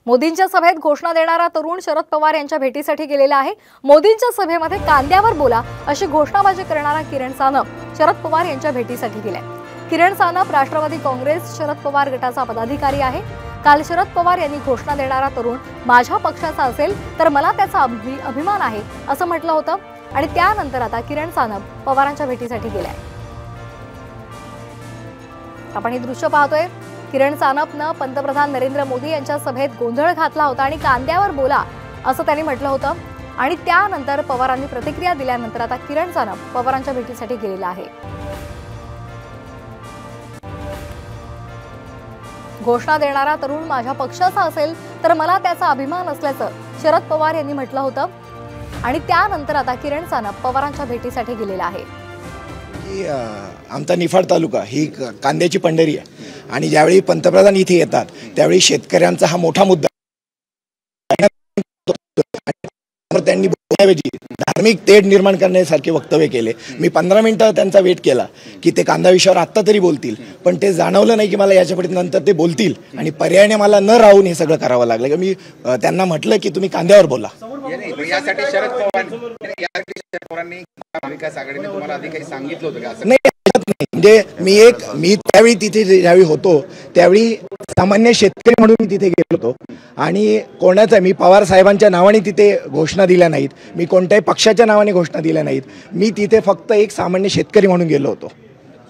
मोदींच्या सभेत घोषणा देणारा तरुण शरद पवार यांच्या भेटीसाठी गेलेला आहे। मोदींच्या सभेमध्ये कांद्यावर बोला अशी घोषणाबाजी करणारा किरण सानप शरद पवार यांच्या भेटीसाठी गेलाय। किरण सानप राष्ट्रवादी काँग्रेस शरद पवार गटाचा पदाधिकारी आहे। काल शरद पवार यांनी घोषणा देणारा तरुण माझ्या पक्षाचा असेल तर मला त्याचा अभिमान आहे असं म्हटलं होतं आणि त्यानंतर आता किरण सानप पवारांच्या भेटीसाठी गेलाय। आपण हे दृश्य पाहतोय। किरण सानपनं पंतप्रधान नरेंद्र मोदी यांच्या सभेत गोंधळ घातला होता आणि कांद्यावर बोला असं त्यांनी म्हटलं होतं आणि त्यानंतर पवारांनी प्रतिक्रिया दिल्यानंतर आता किरण सानप पवारांच्या भेटीसाठी गेलेला आहे। घोषणा देणारा तरुण माझ्या पक्षाचा असेल तर मला त्याचा अभिमान असल्याचं शरद पवार यांनी म्हटलं होतं आणि त्यानंतर आता किरण सानप पवारांच्या भेटीसाठी गेलेला आहे। आमचा निफाड तालुका ही कांद्याची पंढरी आहे आणि ज्यावेळी पंतप्रधान इथे येतात त्यावेळी शेतकऱ्यांचा हा मोठा मुद्दा त्यांनी बोलण्याऐवजी धार्मिक तेढ निर्माण करण्यासारखे वक्तव्य केले। मी 15 मिनिटं त्यांचा वेट केला की ते कांदा विषयावर आत्ता तरी बोलतील, पण ते जाणवलं नाही की मला याच्यापुढे नंतर ते बोलतील आणि पर्यायाने मला न राहून हे सगळं करावं लागलं। मी त्यांना म्हटलं की तुम्ही कांद्यावर बोला। यासाठी शरद पवारांनी महाविकास आघाडीने तुम्हाला आधी काही सांगितलं होतं का? नाही, म्हणजे मी त्यावेळी तिथे ज्यावेळी होतो त्यावेळी सामान्य शेतकरी म्हणून मी तिथे गेलो होतो आणि कोणाचा मी पवार साहेबांच्या नावाने तिथे घोषणा दिल्या नाहीत, मी कोणत्याही पक्षाच्या नावाने घोषणा दिल्या नाहीत, मी तिथे फक्त एक सामान्य शेतकरी म्हणून गेलो होतो।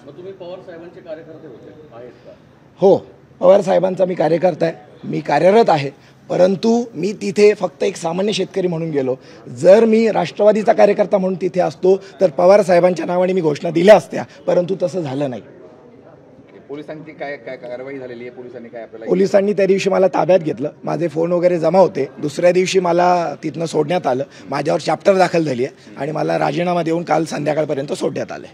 तुम्ही पवार साहेबांचे कार्यकर्ते होते आहेत का? हो, पवार साहेबांचा मी कार्यकर्ता आहे, मी कार्यरत आहे, परंतु मी तिथे फक्त एक सामान्य शेतकरी म्हणून गेलो। जर मी राष्ट्रवादीचा कार्यकर्ता म्हणून तिथे असतो तर पवार साहेबांच्या नावाने मी घोषणा दिल्या असत्या, परंतु तसं झालं नाही। पोलिसांची काय काय कारवाई झालेली आहे? पोलिसांनी काय आपल्याला? पोलिसांनी त्या दिवशी मला ताब्यात घेतलं, माझे फोन वगैरे जमा होते। दुसऱ्या दिवशी मला तिथनं सोडण्यात आलं, माझ्यावर चॅप्टर दाखल झाली आहे आणि मला राजीनामा देऊन काल संध्याकाळपर्यंत सोडण्यात आले।